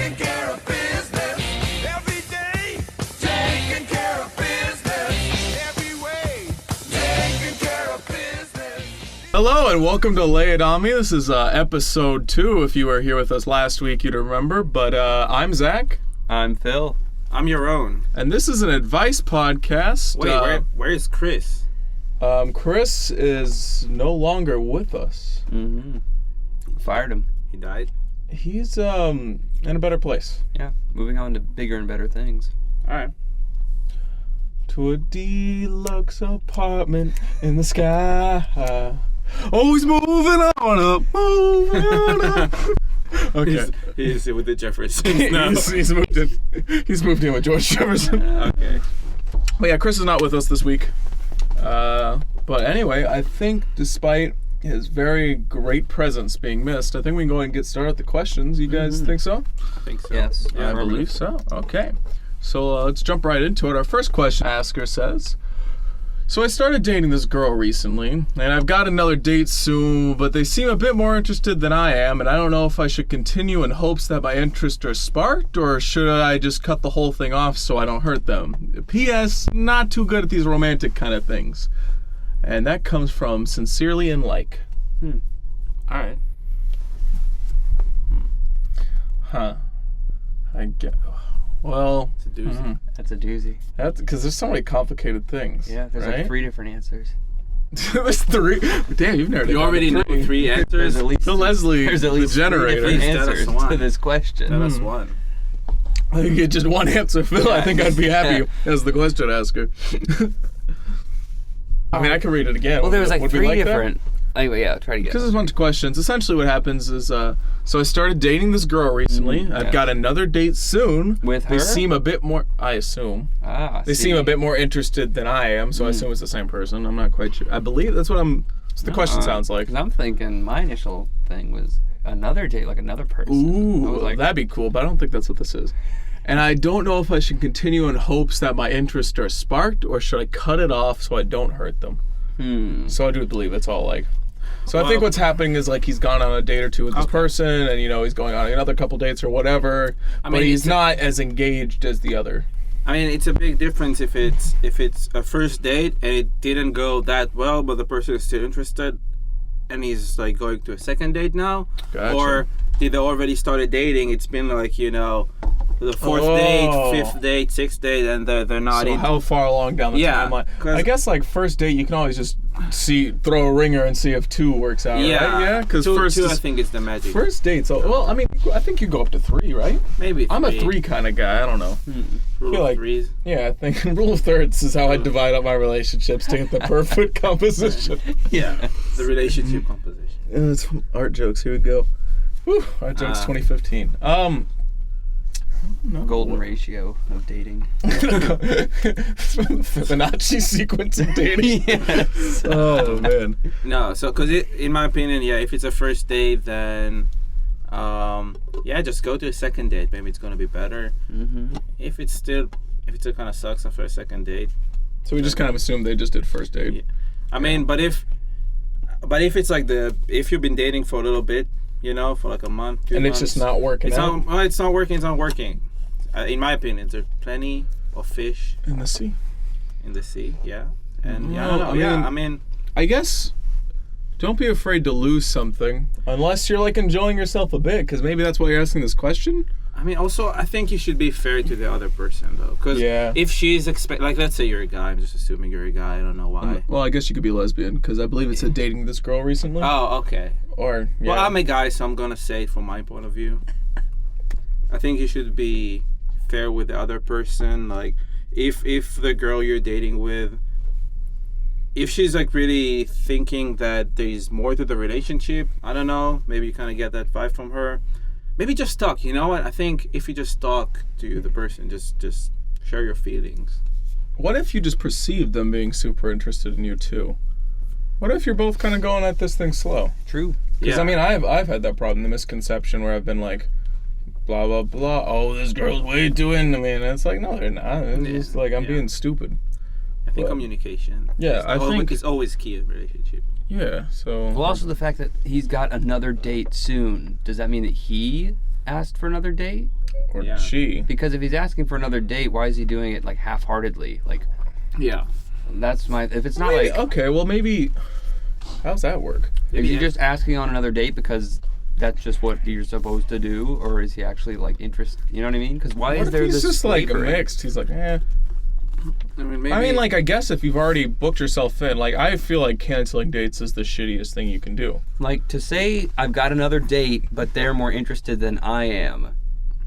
taking care of business every day. Taking care of business every way. Taking care of business. Hello and welcome to Lay It On Me. This is episode 2. If you were here with us last week, you'd remember. But I'm Zach. I'm Phil. I'm your own. And this is an advice podcast. Wait, where is Chris? Chris is no longer with us. Mm-hmm. Fired him. He died? He's in a better place. Yeah, moving on to bigger and better things. Alright. To a deluxe apartment in the sky. Oh, he's moving on up, moving on up. Okay. He's with the Jeffersons now. he's moved in. He's moved in with George Jefferson. Okay. But yeah, Chris is not with us this week. But anyway, I think despite his very great presence being missed, I think we can go ahead and get started with the questions. You guys think so? I think so. Yes. I believe so. Okay. So let's jump right into it. Our first question asker says, so I started dating this girl recently, and I've got another date soon, but they seem a bit more interested than I am, and I don't know if I should continue in hopes that my interests are sparked, or should I just cut the whole thing off so I don't hurt them? P.S. Not too good at these romantic kind of things. And that comes from Sincerely and Like. Alright. Huh. I get... Well... It's a doozy. That's a doozy. That's because there's so many complicated things. Yeah, there's right? like 3 different answers. There's 3. Damn, you've narrowed it You down already to know 3 answers? There's at least Phil Leslie, there's at least the 3 generator. different Please, tell us answers one. to this question. Tell us one. I think it's just one answer, Phil. I think I'd be happy as the question asker. I mean, I can read it again. Well, there was like Would we 3 that? different. Anyway, yeah, try to get. Because there's a bunch of questions. Essentially, what happens is, so I started dating this girl recently. I've got another date soon. With They her? seem a bit more. I assume they seem a bit more interested than I am. So I assume it's the same person. I'm not quite sure. I believe that's what the question sounds like. Because I'm thinking my initial thing was another date, like another person. I was Ooh, like, that'd be cool, but I don't think that's what this is. And I don't know if I should continue in hopes that my interests are sparked, or should I cut it off so I don't hurt them. So I do believe it's all like. So I think what's happening is like he's gone on a date or two with this person, and he's going on another couple dates or whatever. But he's not as engaged as the other. I mean, it's a big difference if it's a first date and it didn't go that well, but the person is still interested, and he's like going to a second date now, Gotcha. or did they already started dating? It's been like the 4th date, 5th date, 6th date, and they're not So in. how far along down the timeline? I guess like first date, you can always just throw a ringer and see if 2 works out. Yeah, right? Yeah, because two, first I think is the magic. First dates. Well, I mean, I think you go up to 3, right? Maybe 3. I'm a 3 kind of guy. I don't know. Rule feel of like- threes. Yeah, I think rule of thirds is how I divide up my relationships to get the perfect composition. Yeah, the relationship composition. It's art jokes. Here we go. Whew, art jokes 2015. No. golden ratio of dating. Fibonacci sequence of dating. Yes. Oh man. No, so because in my opinion, if it's a first date, then just go to a second date. Maybe it's gonna be better. If it still kind of sucks after a second date. So we just kind of assume they just did first date. Yeah. I mean, but if it's like if you've been dating for a little bit, for like a month, 2 And months, it's just not working out. It's not working. It's not working. In my opinion, there's plenty of fish In the sea. in the sea. Yeah, and Well, I don't know. I mean, I guess don't be afraid to lose something unless you're like enjoying yourself a bit, because maybe that's why you're asking this question. also, I think you should be fair to the other person, though. Because if she's like, let's say you're a guy. I'm just assuming you're a guy. I don't know why. Well, I guess you could be lesbian, because I believe it said dating this girl recently. Oh, okay. Or Well, I'm a guy, so I'm gonna say it from my point of view. I think you should be fair with the other person. Like, if the girl you're dating with, if she's like really thinking that there's more to the relationship, I don't know. Maybe you kind of get that vibe from her. Maybe just talk. You know what? I think if you just talk to the person, just share your feelings. What if you just perceive them being super interested in you too? What if you're both kind of going at this thing slow? True. Because I mean, I've had that problem, the misconception where I've been like, blah blah blah. Oh, this girl's way too into me, and it's like, no, they're not. It's just like I'm being stupid. I think communication. Yeah, I think it's always key in a relationship. Yeah, so... Well, also the fact that he's got another date soon. Does that mean that he asked for another date? or Yeah. she. Because if he's asking for another date, why is he doing it like half-heartedly? Like, Yeah. that's my. If it's not Maybe- like, okay, well maybe. How's that work? is he Yeah. just asking on another date because that's just what you're supposed to do, or is he actually like interested? You know what I mean? Because why What is if there he's this just like wavering? mixed? He's like, eh. I mean, maybe. I mean, like, I guess if you've already booked yourself in, like, I feel like canceling dates is the shittiest thing you can do. Like, to say I've got another date, but they're more interested than I am,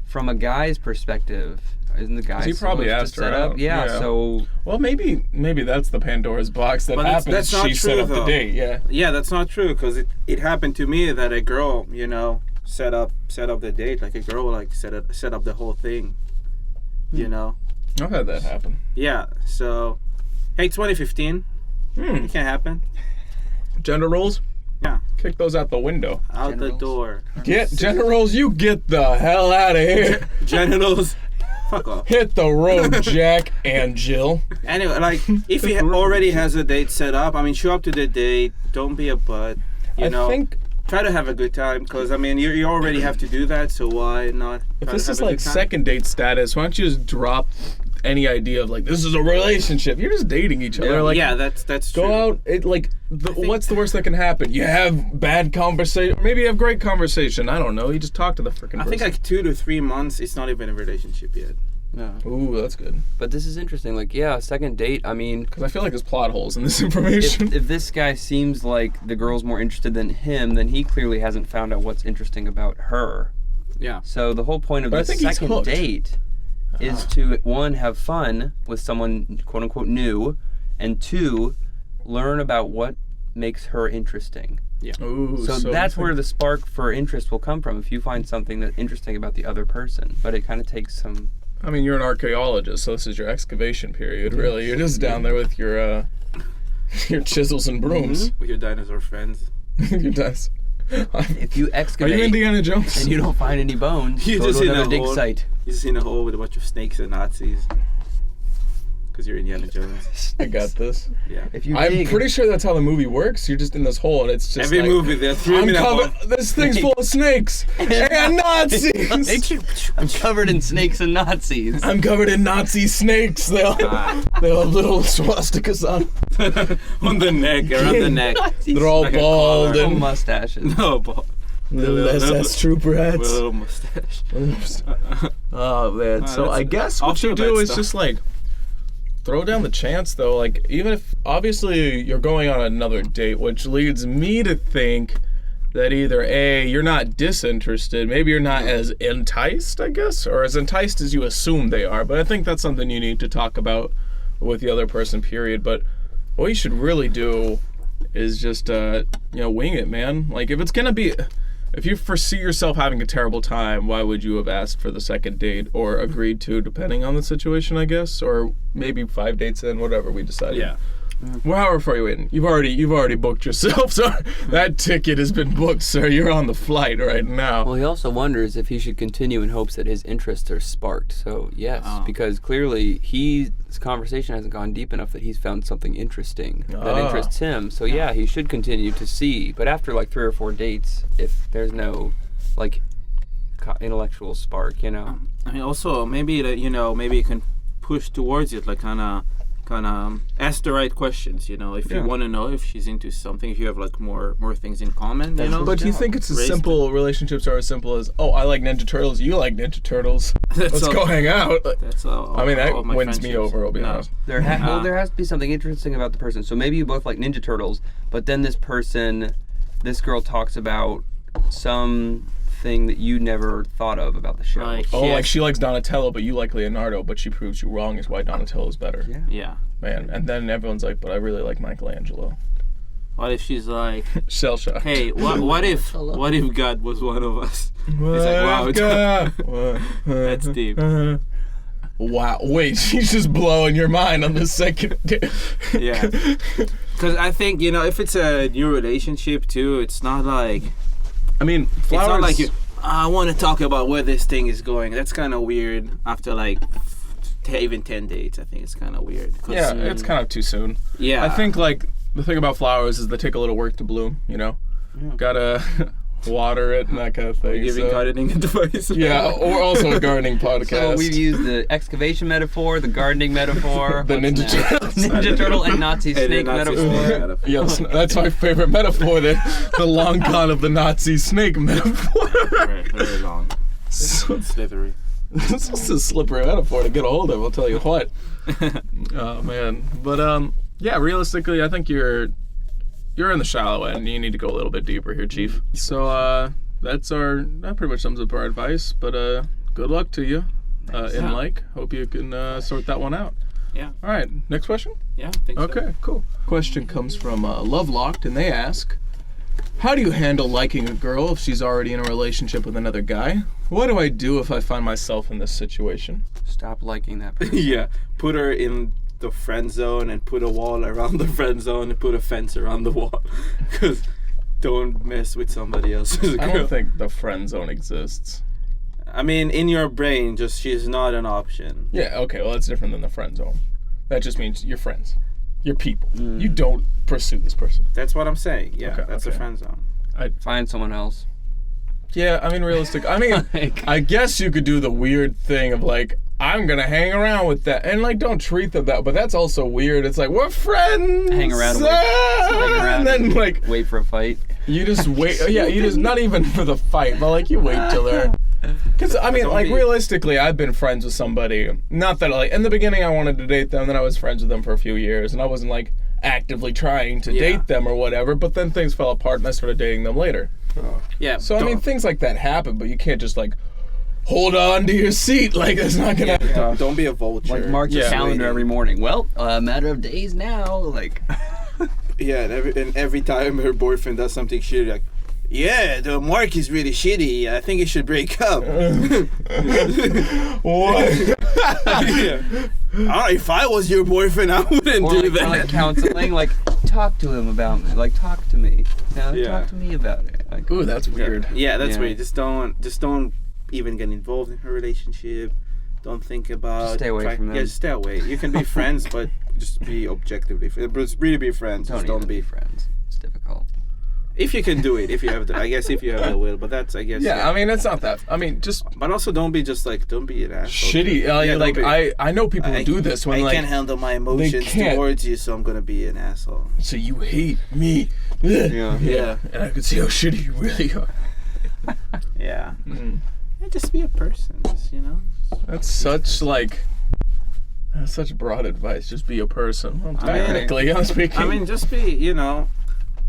from a guy's perspective, isn't the guy He probably supposed asked to her set up? out, Yeah, yeah. so Well, maybe that's the Pandora's box that But happens. that's not She set true, up the though. date, yeah. Yeah, that's not true because it happened to me that a girl, set up the date. Like a girl, like set up the whole thing. You know. I've had that happen. Yeah. So, hey, 2015. It can happen. Gender roles? Yeah. Kick those out the window. Out the Genitals. door. Get gender roles, you get the hell out of here. Genitals. Fuck off. Hit the road, Jack and Jill. Anyway, like if he already has a date set up, I mean, show up to the date. Don't be a butt. You know. I think Try to have a good time because I mean you already have to do that, so why not? if try this to is have a like good time? second date status, why don't you just drop any idea of like this is a relationship? You're just dating each other. Like, yeah, that's true. go out. What's the worst that can happen? You have bad conversation, maybe you have great conversation. I don't know. You just talk to the freaking person. I think like 2 to 3 months. It's not even a relationship yet. no. Ooh, that's good. But this is interesting. Like, yeah, second date. I mean, Because I feel like there's plot holes in this information. if this guy seems like the girl's more interested than him, then he clearly hasn't found out what's interesting about her. Yeah. So the whole point of But I this think he's second hooked. date is to, one, have fun with someone quote unquote new, and two, learn about what makes her interesting. Ooh, So that's where the spark for interest will come from, if you find something that's interesting about the other person. But it kind of takes some. I mean, you're an archaeologist, so this is your excavation period, really. You're just down there with your chisels and brooms. With your dinosaur friends. Your dice. If you Are excavate you Indiana Jones? and you don't find any bones, You go just to in a another dig hole. site. You're just in a hole with a bunch of snakes and Nazis. Because you're Indiana Jones. I got this. Yeah. If you I'm dig, pretty sure that's how the movie works. You're just in this hole, and it's just Every like, movie there, three I'm minute hole. covered. This thing's full of snakes and Nazis. I'm covered in snakes and Nazis. I'm covered in Nazi snakes. They all have little swastikas on. On the neck, around the neck. They're all Like a bald collar. Oh, and mustaches. No, but little SS trooper with a hats. little mustache. Oh man! So that's- I guess I'll what you feel do that is stuff. just like throw down the chance, though. Like even if obviously you're going on another date, which leads me to think that either A, you're not disinterested, maybe you're not as enticed, I guess, or as enticed as you assume they are. But I think that's something you need to talk about with the other person. Period. But what you should really do is just wing it, man. Like if it's gonna be. If you foresee yourself having a terrible time, why would you have asked for the second date or agreed to, depending on the situation, I guess, or maybe 5 dates in, whatever we decided. Yeah. Well, however far you waiting, you've already booked yourself, so that ticket has been booked, sir. You're on the flight right now. Well, he also wonders if he should continue in hopes that his interests are sparked. So, yes, because clearly his conversation hasn't gone deep enough that he's found something interesting that interests him. So, yeah, he should continue to see. But after like 3 or 4 dates, if there's no like intellectual spark, I mean, also maybe maybe you can push towards it, like kind of ask the right questions. If you want to know if she's into something, if you have like more things in common. But do you think it's as Raise simple, relationships are as simple as, oh, I like Ninja Turtles, you like Ninja Turtles, let's all- go hang out. That's all. I mean, that all my wins me friendships. over, I'll be No. honest. There has to be something interesting about the person. So maybe you both like Ninja Turtles, but then this girl talks about something that you never thought of about the show. Like, Oh, yes. like she likes Donatello, but you like Leonardo, but she proves you wrong is why Donatello's better. Yeah. Yeah. Man, and then everyone's like, but I really like Michelangelo. What if she's like, Shell shock. hey, what if God was one of us? What like, wow, What? That's deep. Wow, wait, she's just blowing your mind on the second day. Yeah. Because I think if it's a new relationship too, it's not like I mean, flowers. it's not like I want to talk about where this thing is going. That's kind of weird after like even 10 dates. I think it's kind of weird. 'Cause, Yeah, it's kind of too soon. yeah. I think like the thing about flowers is they take a little work to bloom. Yeah. Gotta water it and that kind of thing. Giving gardening advice. Yeah, or also a gardening podcast. So we've used the excavation metaphor, the gardening metaphor, The Ninja Turtles. Ninja Turtle and Nazi snake metaphor. Yes, that's my favorite metaphor. The long con of the Nazi snake metaphor. Very long. So, Slithery. this is a slippery metaphor to get a hold of, I'll tell you what. Oh man, but yeah, realistically, I think you're in the shallow end. You need to go a little bit deeper here, Chief. So that pretty much sums up our advice. But good luck to you in like. Hope you can sort that one out. Yeah. All right, next question. Yeah. I think so. Okay, cool. Question comes from Love Locked, and they ask, how do you handle liking a girl if she's already in a relationship with another guy? What do I do if I find myself in this situation? Stop liking that person. Yeah. Put her in the friend zone and put a wall around the friend zone and put a fence around the wall. Because don't mess with somebody else's girl. I don't think the friend zone exists. I mean, in your brain, just she's not an option. Yeah, okay, well, that's different than the friend zone. That just means you're friends. You're people. You don't pursue this person. That's what I'm saying. Yeah, Okay, that's okay. a friend zone. Find someone else. Yeah, I mean, realistic. I mean, Like- I guess you could do the weird thing of like, I'm gonna hang around with that, and like, don't treat them that. But that's also weird. It's like we're friends. Hang around and wait. Hang and around then and like wait for a fight. you just wait. Yeah, you just not even for the fight, but like you wait till they're. Because I mean, Don't like be- realistically, I've been friends with somebody. Not that like in the beginning I wanted to date them, then I was friends with them for a few years, and I wasn't like actively trying to date them or whatever. But then things fell apart, and I started dating them later. Yeah. So I mean, things like that happen, but you can't just like hold on to your seat. Like it's not gonna. don't be a vulture. Like mark your Yeah. calendar every morning. Well, a matter of days now. Like, Yeah, and every time her boyfriend does something shitty, like, yeah, the mark is really shitty. I think you should break up. What? Yeah. If I was your boyfriend, I wouldn't or do like, that. like counseling. Like, talk to him about me. Like, talk to me. Now, Yeah. talk to me about it. Like, Ooh, that's weird. Yeah, that's Yeah. weird. Just don't even get involved in her relationship. Don't think about. Just stay away from them. Yeah, just stay away. You can be friends, but just be objectively. Just really be friends. don't Just don't even be. be friends. It's difficult. If you can do it, if you have the, I guess if you have the will, but that's I guess. Yeah, I mean, it's not that. I mean, just But also don't be just like don't be an asshole. shitty. Yeah, Like don't be- I know people who do this when I like. can't handle my emotions can't. towards you, so I'm gonna be an asshole. So you hate me. Yeah. Yeah. And I could see how shitty you really are. Yeah. Mm. Yeah, just be a person. Just, That's such like. That's such broad advice. Just be a person. Well, I mean- technically, I'm speaking. I mean, just be.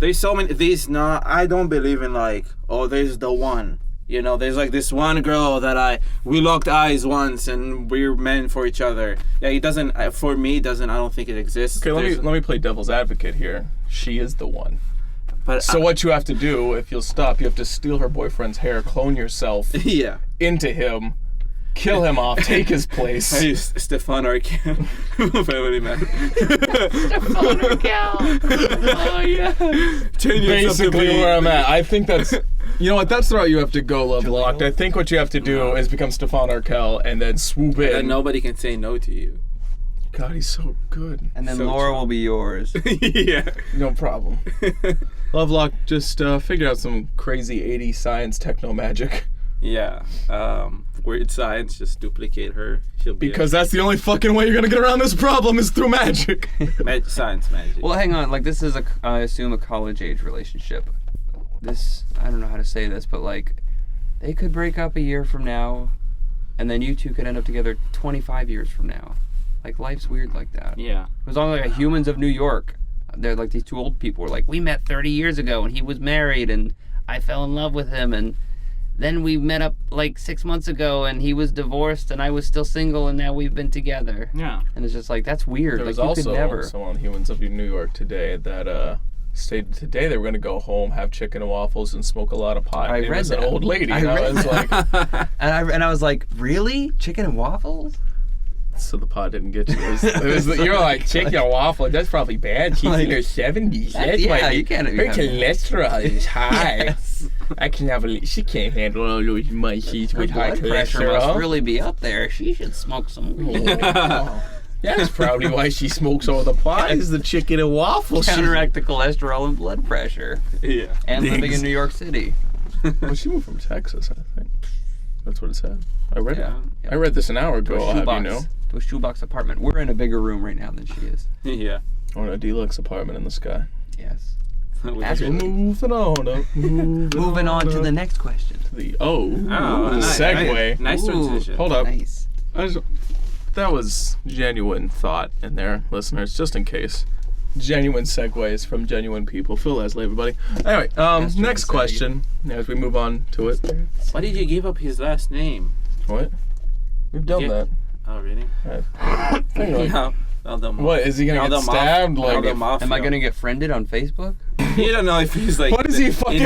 There's so many. I don't believe in like, oh, there's the one. There's like this one girl that we locked eyes once and we're meant for each other. Yeah, it doesn't. For me, it doesn't. I don't think it exists. okay, There's- let me play devil's advocate here. She is the one. But So what you have to do, if you'll stop, you have to steal her boyfriend's hair, clone yourself yeah. into him, kill him off, take his place. Hey, Stefan Arcan, Family Man. Oh yeah. Basically where I'm at. I think that's. You know what? That's the route you have to go, Love Locked. I think what you have to do is become Stefan Arkell and then swoop in. And nobody can say no to you. God, he's so good. And then So Laura true. will be yours. Yeah. No problem. Love Locked, just figure out some crazy 80s science techno magic. Yeah. Weird science, just duplicate her. She'll be Because that's the only fucking way you're gonna get around this problem is through magic. science magic. Well, hang on. Like, this is I assume a college age relationship. I don't know how to say this, but like, they could break up a year from now, and then you two could end up together 25 years from now. Like, life's weird like that. Yeah. It was on like Humans of New York. They're like, these two old people were like, we met 30 years ago, and he was married, and I fell in love with him, and then we met up like 6 months ago, and he was divorced, and I was still single, and now we've been together. Yeah. And it's just like, that's weird. There was like, you could also never. someone on Humans of New York today that stated today they were gonna go home, have chicken and waffles, and smoke a lot of pot. I It read was an that. old lady. I and I read was like, And I was like, really? Chicken and waffles? so the pot didn't get you. You're like, chicken and waffle, that's probably bad. She's in her 70s. That's yeah, why you can't. her cholesterol is high. Yes. I can have she can't handle all those munchies Her with high blood pressure must cholesterol. really be up there. She should smoke some weed. That's probably why she smokes all the pot is the chicken and waffles. Counteract the cholesterol and blood pressure. Yeah. And living in New York City. Well, she moved from Texas, I think. That's what it said. I read it. Yeah. I read this an hour ago. I'll have you know. To a shoebox apartment. We're in a bigger room right now than she is. Yeah. On a deluxe apartment in the sky. Yes. So moving on up. Moving on to the next question. Nice. Segue. Nice transition. Hold up. Nice. That was genuine thought in there, listeners, just in case. Genuine segues from genuine people. Phil Leslie, everybody. Anyway, next question, as we move on to it. Why did you give up his last name? What? We've done that. Oh, really? Anyway. No. What, is he gonna get stabbed? Am I gonna get friended on Facebook? You don't know if he's like. What is he fucking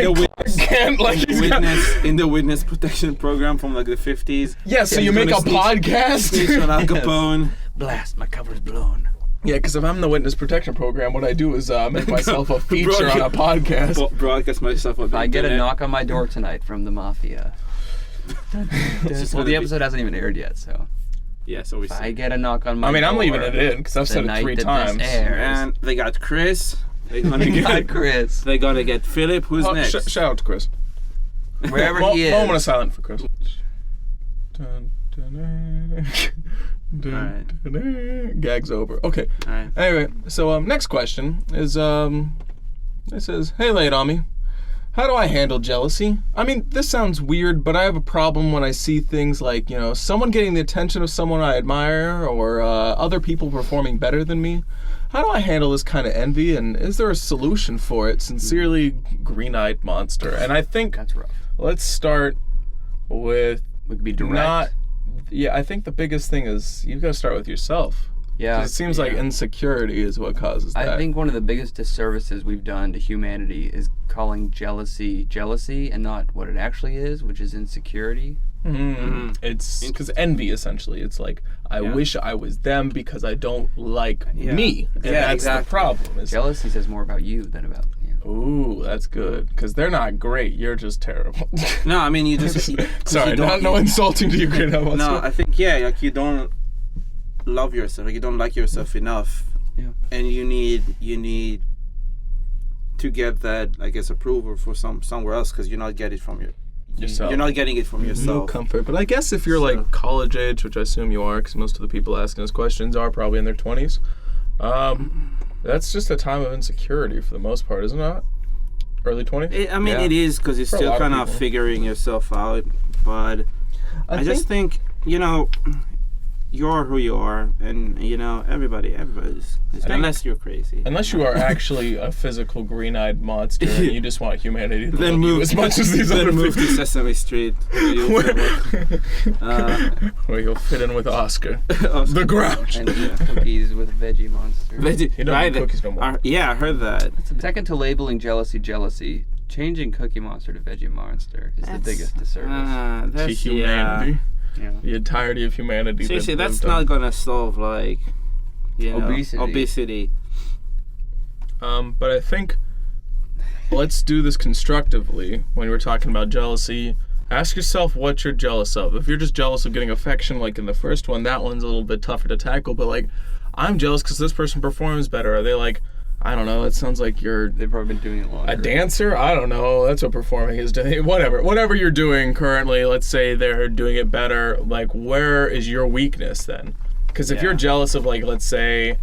in the witness protection program from like the 50s? Yeah, so you make a podcast? Snitch on Al Capone. Blast, my cover's blown. Yeah, because if I'm in the witness protection program, what I do is make myself a feature on a podcast. Broadcast myself on the I get a internet. knock on my door tonight from the mafia. Well, the episode hasn't even aired yet, so. Yeah, so we. I get a knock on my door. I mean, I'm leaving it in because I've said it 3 times. And they got Chris. They're gonna get Chris. They're gonna get Philip. Who's next? Shout out to Chris. Wherever he is. Moment of silence for Chris. Gag's over. Okay. All right. Anyway, so next question is it says, "Hey, lay it on me. How do I handle jealousy? I mean, this sounds weird, but I have a problem when I see things like, someone getting the attention of someone I admire or other people performing better than me. How do I handle this kind of envy, and is there a solution for it? Sincerely, Green-Eyed Monster." And I think That's rough. let's start with We could be direct. I think the biggest thing is you've got to start with yourself. Yeah. 'Cause it seems like insecurity is what causes that. I think one of the biggest disservices we've done to humanity is calling jealousy and not what it actually is, which is insecurity. It's because envy, essentially. It's like, I wish I was them because I don't like me. And that's exactly. the problem. Jealousy says more about you than about you. Ooh, that's good. Because they're not great. You're just terrible. No, I mean you just. Sorry, no insulting to you, Green. No, I think like you don't love yourself. Like you don't like yourself enough. Yeah. And you need to get that, I guess, approval for somewhere else because you're not getting it from yourself. You're not getting it from yourself. No comfort. But I guess if you're like college age, which I assume you are, because most of the people asking us questions are probably in their 20s, that's just a time of insecurity for the most part, isn't it? Early 20s? It is because it's For a still lot of kind of people. figuring yourself out. But I just think, you're who you are, and everybody's unless you're crazy. Unless you are actually a physical green-eyed monster and you just want humanity to Then love you move as much as these other move people. to Sesame Street. Where you'll fit in with Oscar. The Grouch. And eat cookies with Veggie Monster. You don't eat cookies no more. I heard that. Second to labeling jealousy, changing Cookie Monster to Veggie Monster is the biggest disservice. To humanity. Yeah. The entirety of humanity. Seriously, that's not gonna solve Obesity. But I think let's do this constructively when we're talking about jealousy. Ask yourself what you're jealous of. If you're just jealous of getting affection, like in the first one, that one's a little bit tougher to tackle. But like, I'm jealous because this person performs better. Are they like, I don't know, it sounds like They've probably been doing it longer. a dancer? I don't know. That's what performing is. Whatever you're doing currently, let's say they're doing it better. Like, where is your weakness then? Because if you're jealous of, like, let's say,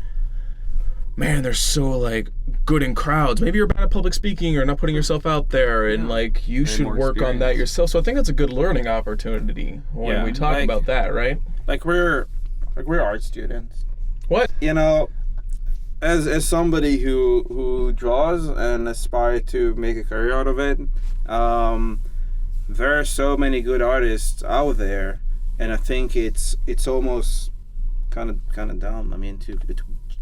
man, they're so, like, good in crowds. Maybe you're bad at public speaking or not putting yourself out there, and, like, you should work on that yourself. So I think that's a good learning opportunity when we talk about that, right? Like we're art students. What? As somebody who draws and aspires to make a career out of it, there are so many good artists out there, and I think it's almost kind of dumb. I mean, to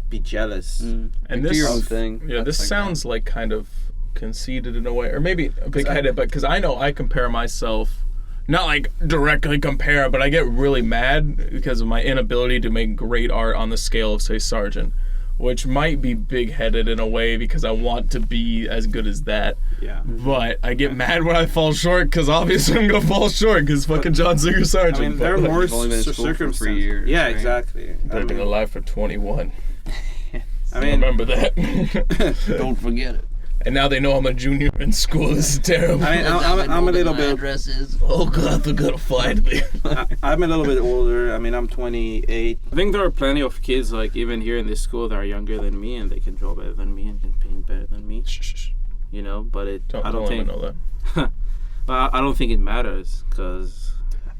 be jealous. And do this your own thing. Yeah, this sounds like kind of conceited in a way, or maybe big-headed, but because I know I compare myself. Not like directly compare, but I get really mad because of my inability to make great art on the scale of, say, Sargent, which might be big-headed in a way because I want to be as good as that. Yeah. But I get mad when I fall short because obviously I'm going to fall short because fucking John Singer Sargent. I mean, there are more You've only been in school for 3 circumstances. years. Yeah, right? exactly. I've been alive for 21. I mean, Remember that. Don't forget it. and now they know I'm a junior in school. This is terrible. I mean, I'm a little bit. Addresses. Oh God, they're gonna find me. I'm a little bit older. I mean, I'm 28. I think there are plenty of kids, like even here in this school, that are younger than me, and they can draw better than me and can paint better than me. Shh. You know, but Don't I don't let think. me know that. I don't think it matters because.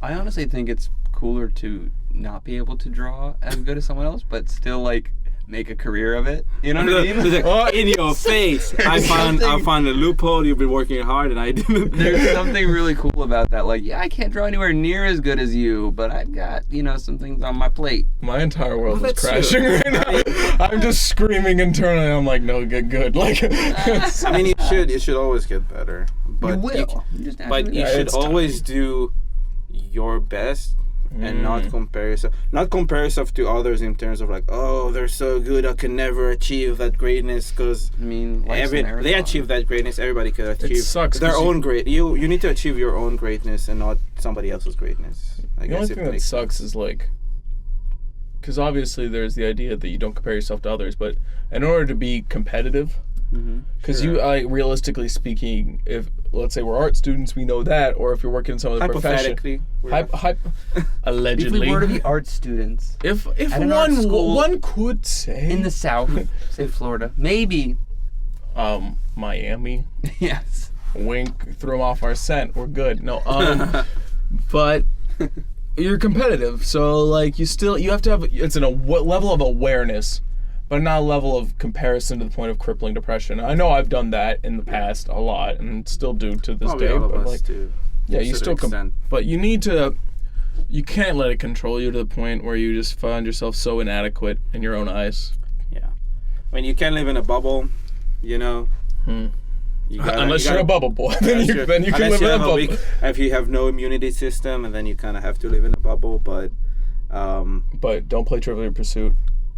I honestly think it's cooler to not be able to draw as good as someone else, but still like make a career of it. You know what I mean? In your face! I found a loophole. You've been working hard, and I didn't. There's something really cool about that. Like, yeah, I can't draw anywhere near as good as you, but I've got, some things on my plate. My entire world is that's crashing right now. I'm just screaming internally. I'm like, no, get good. Like, I mean, you should always get better. But You will. You just have But to. you should it's always do your best and not compare yourself to others in terms of like, oh, they're so good, I can never achieve that greatness, because I mean, life's a marathon. they achieve that greatness. Everybody can achieve sucks their 'cause own great. You need to achieve your own greatness and not somebody else's greatness. I the guess only it thing that makes sucks is like, because obviously there's the idea that you don't compare yourself to others, but in order to be competitive, because Sure. you, realistically speaking, if let's say we're art students, we know that, or if you're working in some other profession, hypothetically. If allegedly, If we were to be art students if at an art school one could say in the South, say Florida, maybe. Miami, Yes. wink, throw them off our scent, we're good. No, but you're competitive, so like you have to have it's what level of awareness, but not a level of comparison to the point of crippling depression. I know I've done that in the past a lot and still do to this Probably day, all of but us like too. yeah, to you a still certain extent. but you can't let it control you to the point where you just find yourself so inadequate in your own eyes. Yeah, I mean, you can't live in a bubble, You Unless you're a bubble boy, then you can live in a bubble. If you have no immunity system, and then you kind of have to live in a bubble. But don't play Trivial Pursuit.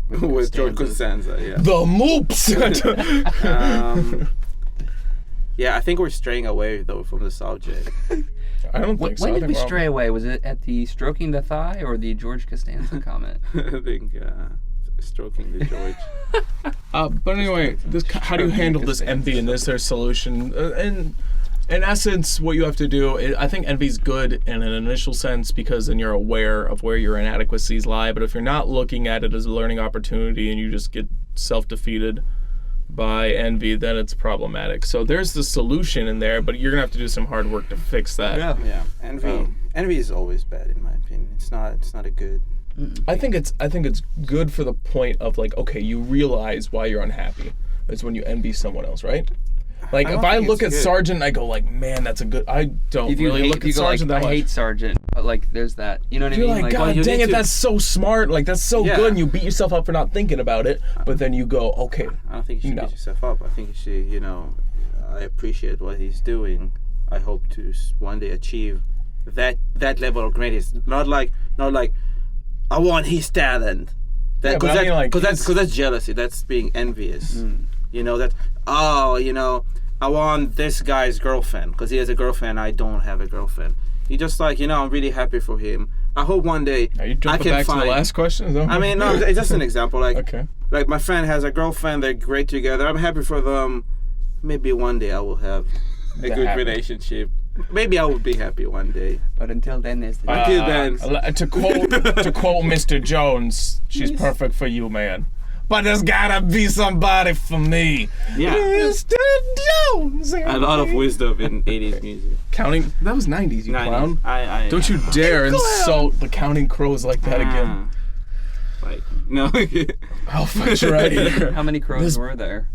with George Costanza, yeah. The moops. Yeah, I think we're straying away though from the subject. I don't think so. When I did think we we're- stray away? Was it at the stroking the thigh or the George Costanza comment? I think stroking the George. But anyway, how do you handle this envy, and is there a solution? In essence, what you have to do, I think envy's good in an initial sense because then you're aware of where your inadequacies lie. But if you're not looking at it as a learning opportunity and you just get self-defeated by envy, then it's problematic. So there's the solution in there, but you're gonna have to do some hard work to fix that. Yeah, envy is always bad in my opinion. It's not a good. I think it's good for the point of like, okay, you realize why you're unhappy. It's when you envy someone else, right? Like if I look at Sargent, I go like, man, that's a good. I don't really look at Sargent that much. I hate Sargent, but like, there's that. You know what I You're mean? like, God dang it, that's so smart. Like that's so Yeah. good, and you beat yourself up for not thinking about it. But then you go, okay. I don't think you should beat yourself up. I think you should, I appreciate what he's doing. I hope to one day achieve that level of greatness. Not like I want his talent. Because that's jealousy. That's being envious. I want this guy's girlfriend because he has a girlfriend. I don't have a girlfriend. You just I'm really happy for him. I hope one day Are you jumping back to the last question? Is that I mean, no, it's just an example. Okay. Like my friend has a girlfriend. They're great together. I'm happy for them. Maybe one day I will have a good relationship. Maybe I will be happy one day. But until then, there's the Until then, To quote Mr. Jones, she's perfect for you, man. But there's gotta be somebody for me. Yeah. Mr. Jones. a lot of wisdom in 80s music. Counting. That was 90s, you 90s. clown. I Don't you dare insult the Counting Crows like that again. No. I'll fight you right here. How many crows were there?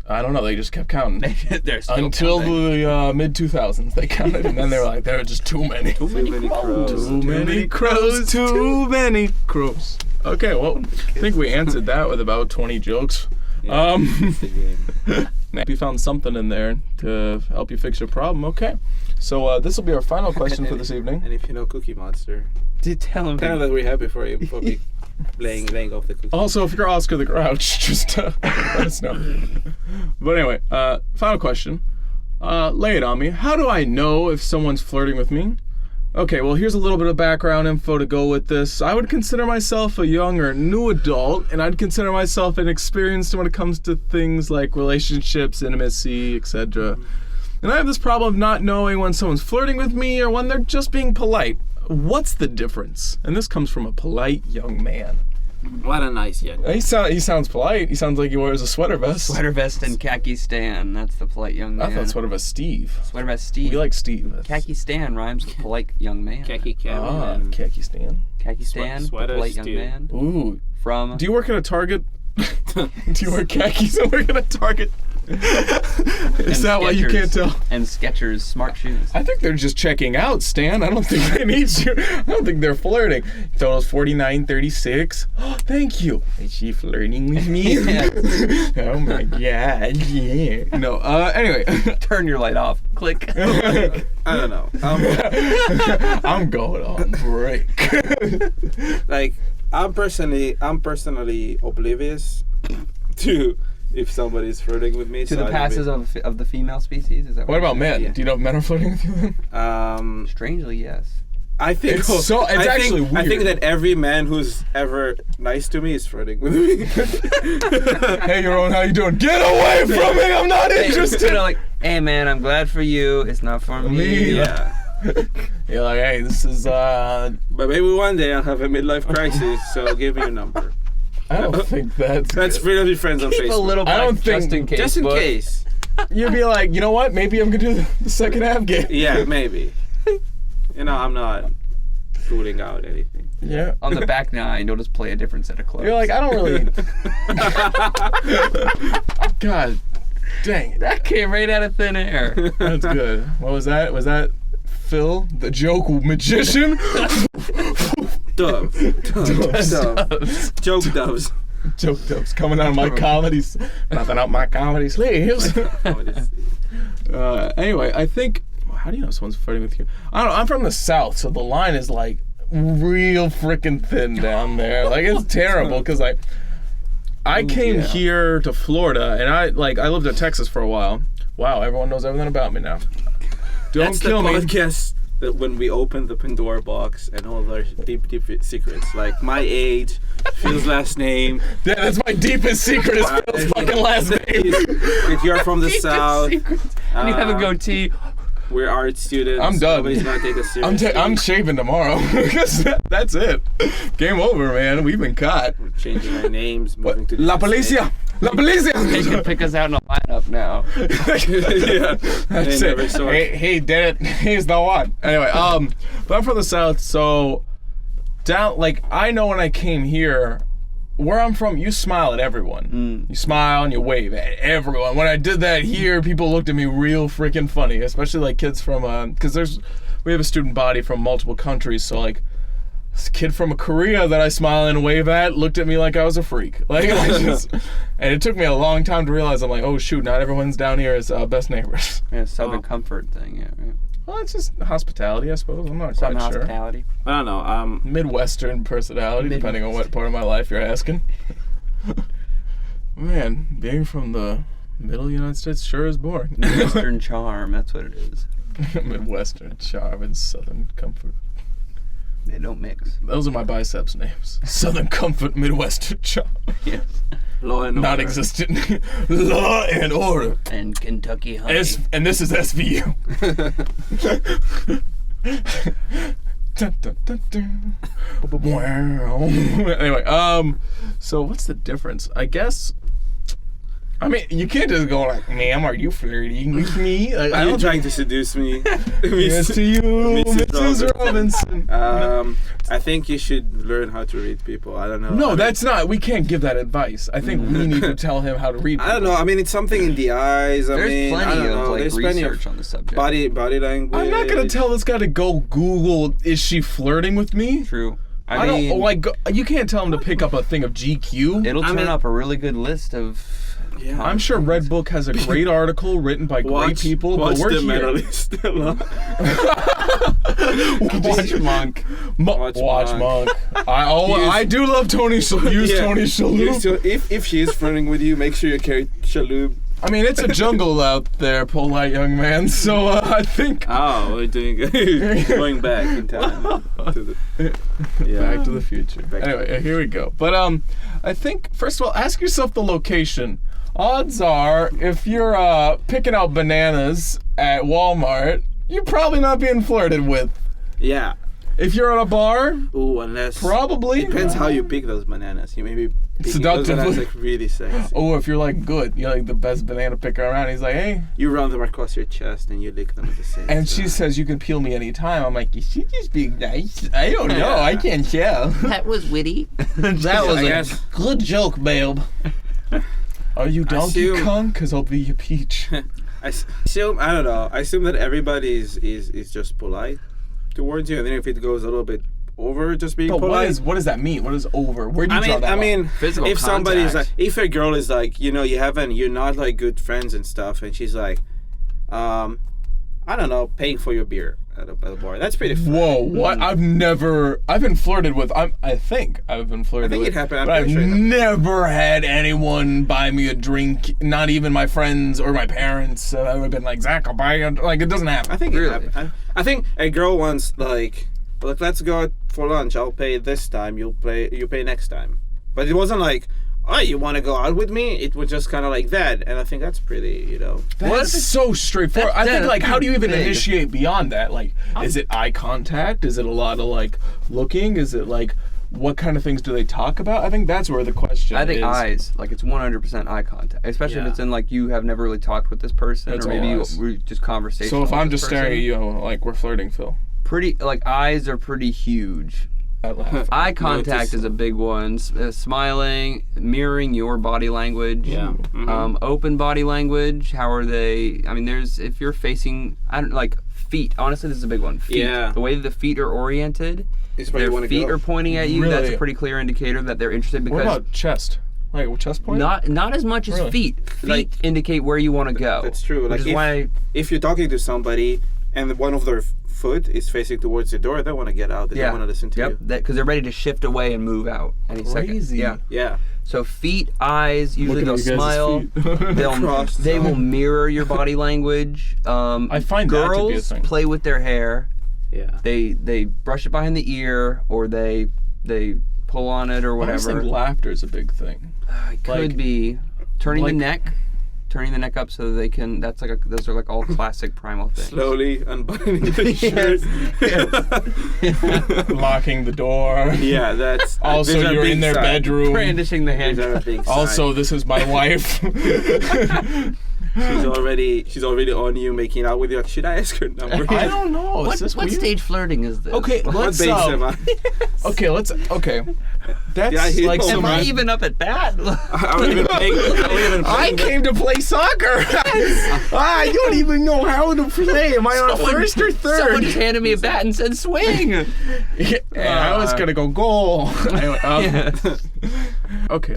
I don't know. They just kept counting. They're still Until counting. the mid 2000s, they counted, and then they were like, there are just too many. Too many crows. Too many crows. Too many crows. Okay, well, I think we answered that with about 20 jokes. If you found something in there to help you fix your problem, okay. So this will be our final question for this evening. And if you know Cookie Monster, Tell him. that we're happy for him for laying off the cookie. Also, if you're Oscar the Grouch, just let us know. But anyway, final question. Lay it on me. How do I know if someone's flirting with me? Okay, well, here's a little bit of background info to go with this. I would consider myself a young or new adult, and I'd consider myself inexperienced when it comes to things like relationships, intimacy, etc. And I have this problem of not knowing when someone's flirting with me or when they're just being polite. What's the difference? And this comes from a polite young man. What a nice young man. He sounds polite. He sounds like he wears a sweater vest. Sweater vest and khaki Stan. That's the polite young man. I thought sweater vest Steve. Sweater vest Steve. We like Steve. Khaki Stan rhymes with polite young man. Khaki Kevin and khaki Stan. Khaki Stan, Sweater polite young Steve. man. Ooh. From. Do you work at a Target? Do you wear khakis and work at a Target? Is that why you can't tell? And Skechers smart shoes. I think they're just checking out, Stan. I don't think they need you. I don't think they're flirting. Totals 49.36. Oh, thank you. Is she flirting with me? Oh my god, yeah. No, anyway. Turn your light off. Click. I don't know. I'm going on break. Like, I'm personally oblivious to if somebody's flirting with me. To the passes of the female species? Is that What about men? Yeah. Do you know if men are flirting with you then? Strangely, yes. I think It's actually weird. I think that every man who's ever nice to me is flirting with me. Hey, Yaron, how you doing? Get away from me! I'm not interested. You know, like, hey man, I'm glad for you. It's not for me. Me? Yeah. You're like, hey, this is But maybe one day I'll have a midlife crisis, so give me your number. I don't think that's Let's freely be friends on Keep Facebook. a little I don't back think- just in case. Just in but- case. You'd be like, you know what? Maybe I'm gonna do the second half game. Yeah, maybe. You know, I'm not ruling out anything. Yeah. On the back nine, you'll just play a different set of clubs. You're like, I don't really. God, dang it. that came right out of thin air. That's good. What was that? Was that Phil, the joke magician? Dove. Joke doves. Joke doves coming out of my comedies. Nothing out my comedy sleeves. Anyway, I think. How do you know someone's flirting with you? I don't know. I'm from the South, so the line is like real freaking thin down there. Like it's terrible because I came here to Florida and I lived in Texas for a while. Wow, everyone knows everything about me now. Don't That's kill the me. podcast that when we open the Pandora box and all our deep secrets, like my age, Phil's last name. Yeah, that's my deepest secret is Phil's fucking last name. If you're from the South, And you have a goatee. we're art students. I'm done. Nobody's gonna take us seriously. I'm shaving tomorrow. That's it. Game over, man. We've been caught. We're changing our names, moving to La different Policia! La They Policia! can pick us out in a lineup now. states. Yeah. That's They it. never saw it. He did it. He's the one. Anyway, but I'm from the South, so I know when I came here, where I'm from, you smile at everyone. You smile and you wave at everyone. When I did that here, people looked at me real freaking funny, especially like kids from, because we have a student body from multiple countries, so like this kid from Korea that I smile and wave at looked at me like I was a freak. And it took me a long time to realize, I'm like, oh shoot, not everyone's down here as best neighbors. Yeah, Southern comfort thing, yeah, right. Well, it's just hospitality, I suppose. I'm not Some quite sure. hospitality. I don't know. Midwestern personality, depending on what part of my life you're asking. Man, being from the middle United States sure is boring. Western charm, that's what it is. Midwestern charm and Southern comfort. They don't mix. Those are my biceps names. Southern comfort, Midwestern charm. Yes. Law and order. Non-existent. Law and order. And Kentucky honey. And this is SVU. Dun, dun, dun, dun. Wow. Anyway, so what's the difference? I guess. I mean, you can't just go like, "Ma'am, are you flirting with me?" Like, Are you trying to seduce me? Yes, to you, Mrs. Mrs. Robinson. I think you should learn how to read people. I don't know. No, I mean, that's not. We can't give that advice. I think we need to tell him how to read. I don't know. I mean, it's something in the eyes. There's I plenty don't of know. like There's plenty research of on the subject. body language. I'm not gonna tell this guy to go Google. Is she flirting with me? True. I mean, don't like. You can't tell him to pick up a thing of GQ. it'll I turn mean- up a really good list of. Yeah. I'm sure Red Book has a great article written by great people, watch but we're the here. medalist. Watch Monk. Watch Monk. I do love Tony Shalhoub. Use Yeah. Tony Shalhoub. If she is flirting with you, make sure you carry Shalhoub I mean, it's a jungle out there, polite young man. So I think Oh, we're doing going back in time to the Back to the Future. Back to Anyway, here we go. But I think first of all, ask yourself the location. Odds are, if you're picking out bananas at Walmart, you're probably not being flirted with. Yeah. If you're at a bar, Ooh, unless probably. depends how you pick those bananas. You may be picking those Seductively. bananas like really sexy. Oh, if you're like good, you're like the best banana picker around. He's like, hey. You run them across your chest and you lick them at the same time. And she says you can peel me anytime. I'm like, is she just being nice? I don't know. Yeah. I can't tell. That was witty. That was I a guess- good joke, babe. Are you Donkey assume- Kong? Because I'll be your Peach. I assume, I don't know. I assume that everybody is just polite towards you, and then if it goes a little bit over just being But polite. what does that mean? What is over? Where do you draw that I line? mean, Physical if somebody's like, contact. if a girl is like, you're not like good friends and stuff, and she's like, I don't know, paying for your beer at a bar. That's pretty funny. Whoa, what? I've been flirted with. I think I've been flirted I think with. it happened. I'm But I've pretty sure it happened. never had anyone buy me a drink, not even my friends or my parents. I would have been like, Zach, I'll buy you. Like, it doesn't happen. I think Really? it happened. I think a girl once like, let's go out for lunch. I'll pay this time. You pay next time. But it wasn't like, oh, you want to go out with me? It was just kind of like that, and I think that's pretty, That's so straightforward. I think, that's like, how do you even big. initiate beyond that? Like, is it eye contact? Is it a lot of, like, looking? Is it, like, what kind of things do they talk about? I think that's where the question is. I think eyes, like it's 100% eye contact, especially if Yeah. it's in like you have never really talked with this person, That's or maybe all eyes. we're just conversation. So if I'm just staring at you, like, we're flirting, Phil. pretty like eyes are pretty huge. I laugh. Eye contact Notice- is a big one. Smiling, mirroring your body language. Yeah. Mhm. Open body language. How are they? I mean, if you're facing, I don't like feet. Honestly, this is a big one. Feet. Yeah. The way the feet are oriented, It's where you their want to feet go. are pointing at you. That's Really? a pretty clear indicator that they're interested. What Because about chest? Like, chest point? not as much as Really? feet. Feet Like- indicate where you want to go. That's true. Which Like, is if- why. If you're talking to somebody and one of their foot is facing towards the door, they want to get out. They Yeah. don't want to listen to Yep. you. Because they're ready to shift away and move out any second. Crazy. Yeah. Yeah. So feet, eyes, usually Looking they'll at you guys' smile. feet. They will mirror your body language. I find that to be a girls thing. play with their hair. Yeah. They brush it behind the ear, or they pull on it, or I always whatever. think laughter is a big thing. It could like- be turning the like- neck, turning the neck up so that they can. That's like those are like all classic primal things. Slowly unbuttoning the shirt. Locking the door. Yeah, that's Also, these are you're big in their signs. bedroom. Brandishing the These are a hand. big Also, sign. this is my wife. she's already on you, making out with you. Like, should I ask her number? I don't know. What Is this what weird? stage flirting is this? Okay, What let's. base am I? Okay. That's Yeah, he like told some. Am I man. even up at bat? I don't even I came to play soccer. I don't even know how to play. Am I on first or Someone third? just handed me a bat and said swing. I was gonna go goal. Anyway, okay,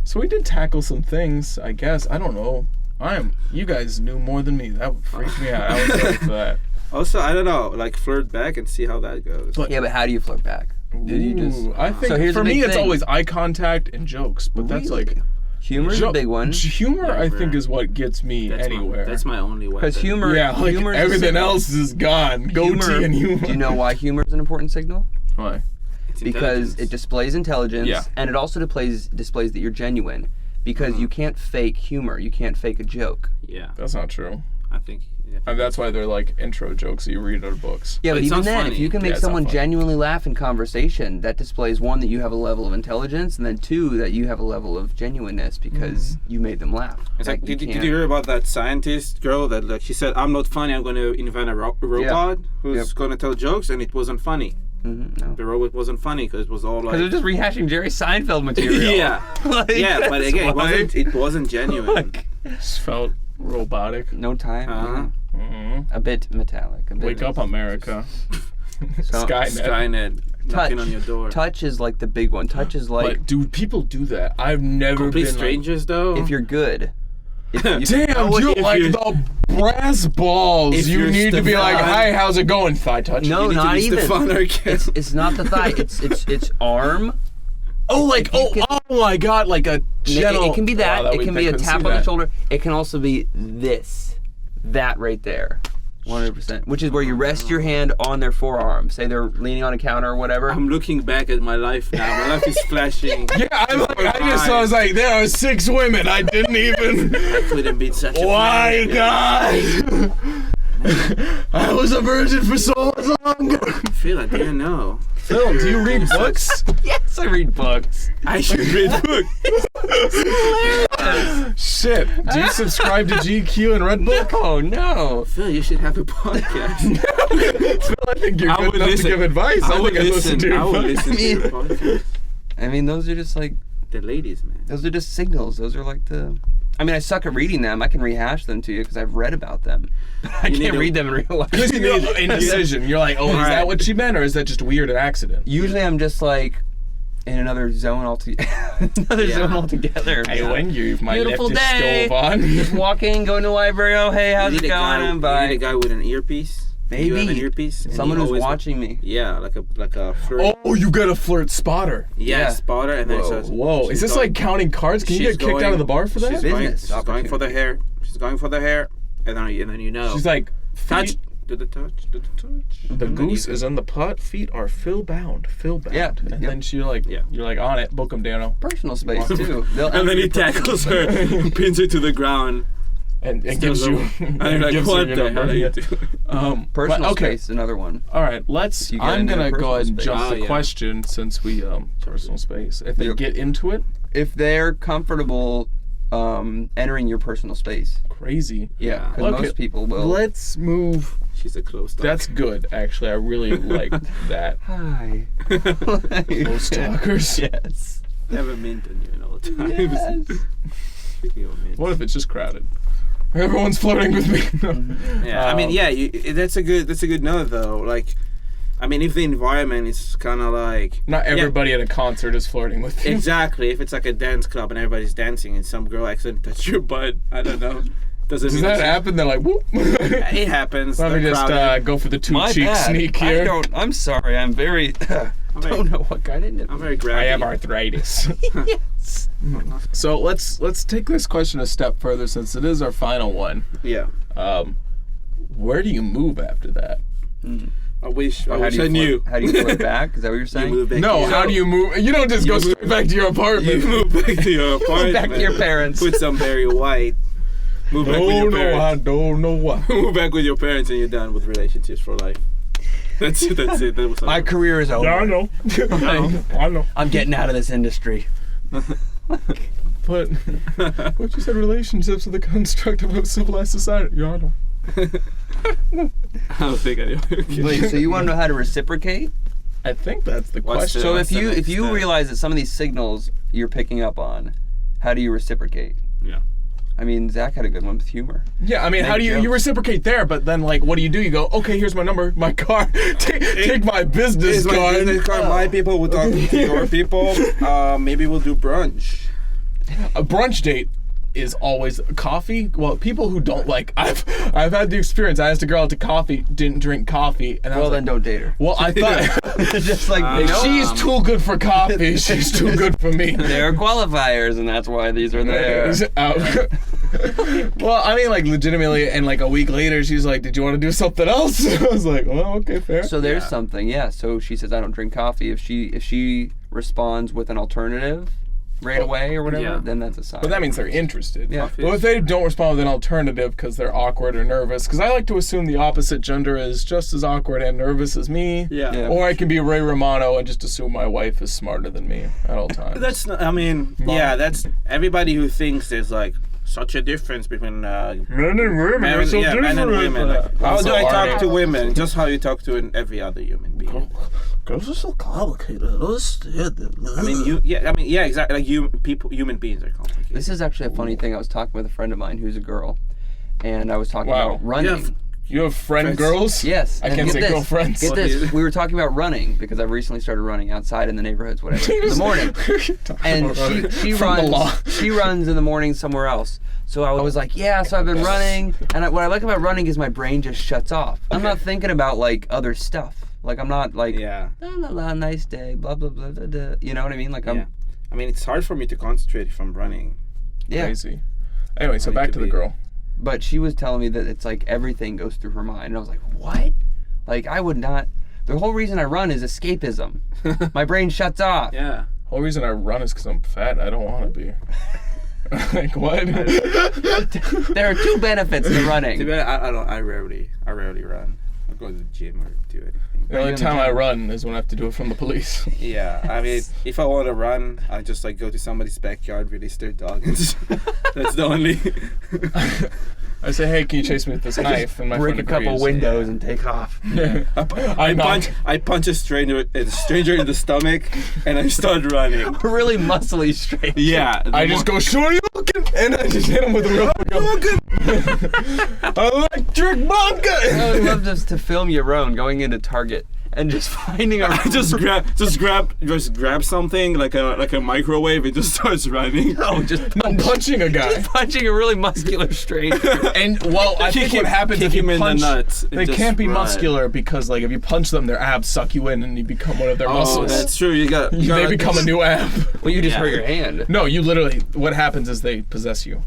So we did tackle some things. I guess I don't know. You guys knew more than me. That freaked me out. I was ready for that. Also, I don't know, like flirt back and see how that goes. Yeah, but how do you flirt back? Did you just? Ooh, I think So here's for the big me it's thing. always eye contact and jokes, but that's Really? like Humor's a big one. Humor, I think, Humor. is what gets me anywhere. That's my only weapon. Because humor. yeah, like humor is a everything signal. else is gone. Goatee and humor. Do you know why humor is an important signal? Why? It's Because intelligence. it displays intelligence, Yeah. and it also displays that you're genuine. Because you can't fake humor. You can't fake a joke. Yeah, That's not true. I think. Yeah. And that's why they're like intro jokes that you read out of books. Yeah, But but it even sounds then, funny. if you can Yeah, make it's not someone funny. genuinely laugh in conversation, that displays one, that you have a level of intelligence, and then two, that you have a level of genuineness because you made them laugh. It's like, did you can't- hear about that scientist girl that like she said, "I'm not funny. I'm going to invent a robot who's Yep. going to tell jokes," and it wasn't funny. No. The robot wasn't funny because it was all Because like. they're just rehashing Jerry Seinfeld material. yeah, Like, yeah, but that's again, why. it wasn't genuine. Just felt robotic. No time. Uh-huh. Mhm. A bit metallic. A bit Wake up, America. So- Skynet. Skynet knocking Touch. on your door. Touch is like the big one. Touch is like But dude, people do that. I've never Complete been strangers, though. if you're good. If you- Damn, If you you're- like the brass balls. If You you're need to be like, Stefan- "Hi, how's it going?" Thigh touch. No, You need to not be even. Stefan Urkel. It's not the thigh. It's arm, Oh, like, oh my God, like a gentle... It can be that. Wow, It can be a tap on the shoulder. It can also be this. That right there. 100%. Which is where you rest your hand on their forearm. Say they're leaning on a counter or whatever. I'm looking back at my life now. My life is flashing. Yeah, I was like, there are 6 women. I didn't even... I couldn't be such a Why, player. God? I was a virgin for so long. Phil, I didn't know. Phil, do you read books? Yes, I read books. I should read books. Shit. Do you subscribe to GQ and Redbook? Oh, no. Phil, you should have a podcast. Phil, I think you're good enough to give advice. I think I listen to your I would advice. listen to your podcast. I mean, those are just like, The ladies, man. those are just signals. Those are like the... I mean, I suck at reading them. I can rehash them to you because I've read about them. But I You need can't to- read them in real life. Because you need indecision. You're like, oh, is Right. that what she meant, or is that just weird and accident? Usually I'm just like in another zone altogether. Zone altogether. I win you, my Beautiful left day. stove on. Just walking, going to the library. Oh, hey, how's You it need a going? guy- I'm You by. need a guy with an earpiece. You have an Maybe. earpiece. and Someone he who's always- watching me. Yeah, like a flirt. Oh, you got a flirt spotter. Yeah, spotter, and then Whoa. so Whoa, is this like counting cards? Can you she's get kicked out of the bar for that? She's Business going for the hair. She's going for the hair, and then you know. She's like, touch. feet, Do the touch. Do the touch. the goose is in the pot, feet are Phil bound. Yeah, And yep. then you're like on it, book 'em, Dano. Personal space too. They'll And then he enter your tackles her, pins her to the ground, And gives you, And you're like, gives you what your the number. hell are you Yeah. doing? Personal but, okay. space is another one. All right, let's. You get I'm into gonna the go ahead and personal jump space. the Oh, yeah. question since we personal space. If they Yep. get into it, If they're comfortable entering your personal space. crazy. Yeah, because Okay, most people will. Let's move. She's a close talk. That's good, actually. I really like that. Hi. Those stalkers. Yes. I have a mint on you in all the time. Yes. Speaking of mint. What if it's just crowded? Everyone's flirting with me. No. Yeah, I mean, yeah, that's a good note though. Like, I mean, if the environment is kind of like Not everybody at a concert is flirting with you. exactly, if it's like a dance club and everybody's dancing and some girl accidentally touched your butt, I don't know. Doesn't Does mean that it's- happen? They're like, whoop. It happens. Let me they're just crowded. go for the two My cheek bad. sneak here. I'm sorry. I'm very. Don't know what kind of nip. I'm very grabby. I have arthritis. Yes. So let's take this question a step further since it is our final one. Yeah. Where do you move after that? I wish How do you I knew. How do you flip back? Is that what you're You saying? move back No, to how do you move? You don't just go straight back to your apartment. You move back to your apartment. Back to your parents. Put some Barry White. Move back with Oh your no, I parents. don't know why. Move back with your parents and you're done with relationships for life. That's it. That's it. That was My career is over. Yeah, I know. I know. I'm getting out of this industry. But you said relationships are the construct of a civilized society. Yeah, I know. I don't think I do. Wait, so you want to know how to reciprocate? I think that's the What's question. So What's the if next you step? realize that some of these signals you're picking up on, how do you reciprocate? Yeah. I mean, Zach had a good one with humor. Yeah, I mean, how do you jokes. reciprocate there? But then, like, what do? You go, okay, here's my number, my car. Take my business It's my card. business card. My people will talk to your people. Maybe we'll do brunch. A brunch date is always coffee. Well, people who don't like, I've had the experience. I asked a girl out to coffee, didn't drink coffee, and I Well, was then like, don't date her. well, I thought Just like she's too good for coffee. She's too good for me. there are qualifiers, and that's why these are there. Well, I mean, like, legitimately, and like a week later, she's like, "Did you want to do something else?" I was like, "Well, okay, fair." So there's Yeah. something, yeah. So she says, "I don't drink coffee." If she responds with an alternative right away or whatever, Yeah. then that's a sign. But that means they're interested. Yeah. Well, if they don't respond with an alternative because they're awkward or nervous, because I like to assume the opposite gender is just as awkward and nervous as me. Yeah. Yeah. Or I can be Ray Romano and just assume my wife is smarter than me at all times. That's not, I mean, yeah, that's everybody who thinks there's like such a difference between men and women men, are so yeah, men and different. women. Like, how Also, do I talk Arnie. to women? Just how you talk to every other human being. Girls are so complicated. I mean, yeah, exactly. Like human beings are complicated. This is actually a funny thing. I was talking with a friend of mine who's a girl, and I was talking Wow. about running. Yeah. You have friend Friends. girls? Yes. I and can't get say this, girlfriends. Get What this. is- We were talking about running because I've recently started running outside in the neighborhoods, whatever. In the morning. And she From the law. runs. She runs in the morning somewhere else. So I was like, yeah. So I've been running, and what I like about running is my brain just shuts off. I'm not thinking about like other stuff. Like, I'm not like, Yeah. la la la, nice day, blah blah blah, blah, blah. You know what I mean? Like, Yeah. I mean, it's hard for me to concentrate if I'm running. yeah. Crazy. Anyway, so I need back to to the be- girl. But she was telling me that it's like everything goes through her mind. And I was like, what? Like, I would not. The whole reason I run is escapism. My brain shuts off. Yeah. The whole reason I run is because I'm fat and I don't want to be. Like, what? There are two benefits to To running. be honest, I rarely run. I go to the gym or do anything. The only time I run is when I have to do it from the police. Yeah, I mean, if I want to run, I just like go to somebody's backyard, release their dog, and that's the only. I say, hey, can you chase me with this knife? And my Break a friend couple agrees. windows and take off. Yeah. I punch a stranger in the stomach, and I start running. A really muscly stranger. Yeah, I just go, shorty looking, and I just hit him with a real electric bunker. I would love just to film your own going into Target and just finding a. just grab something like a microwave and just starts running. No, just Punching a guy. just punching a really muscular stranger. And, well, I think what happens kick if you him in the punch, nuts and they just can't be run. muscular because, like, if you punch them, their abs suck you in and you become one of their Oh, muscles. that's true. You got. They become a new ab. Well, you just Yeah. hurt your hand. No, you literally. What happens is they possess you.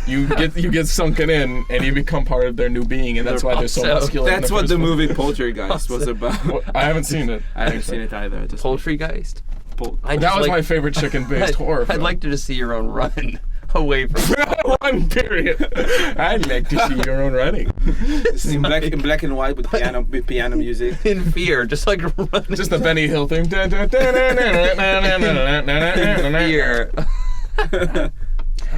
You get sunken in, and you become part of their new being, and that's why they're so Also, muscular. in That's what first the place. movie Poltergeist was about. Well, I haven't seen it. I haven't seen it either. Just Poultrygeist. That was my favorite chicken-based horror film. I'd like to just see your own run away from. Run, period. I'd like to see your own running. in black and white with piano music. In fear, just like running. Just the Benny Hill thing. fear.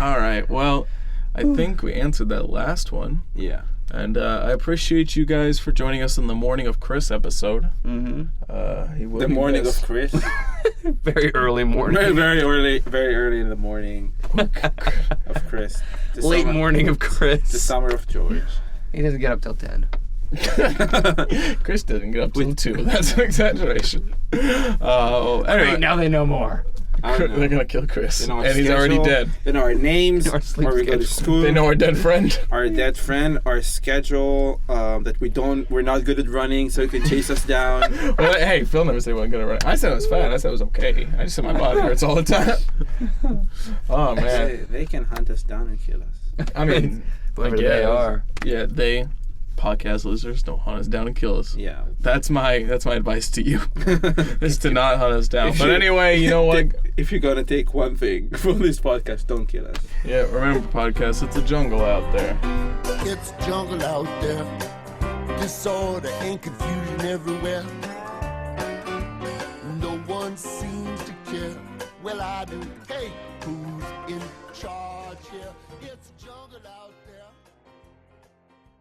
All right. Well, I think we answered that last one. Yeah. And I appreciate you guys for joining us in the Morning of Chris episode. Mm-hmm. The morning of Chris. Very early morning. very early in the morning of Chris. The Late summer- morning of The Chris. summer of George. He doesn't get up till 10. Chris didn't get up till 2. That's an exaggeration. Anyway, Great, now they know more. I don't know. they're gonna kill Chris, They know our and he's already schedule, dead. They know our names, Our sleep where we go to schedule. school. They know our dead friend. Our dead friend, our schedule, that we're not good at running, so he can chase us down. Well, hey, Phil never said we weren't gonna run. I said it was fine. I said it was okay. I just said my body hurts all the time. Oh man. They can hunt us down and kill us. I mean, Whoever I they guess. are. Yeah, they podcast listeners don't hunt us down and kill us. Yeah. That's my advice to you. Is to not hunt us down. If But you- anyway, you know what? If you're gonna take one thing from this podcast, don't kill us. Yeah, remember podcast, it's a jungle out there. It's jungle out there. Disorder and confusion everywhere. No one seems to care. Well, I do. Hey.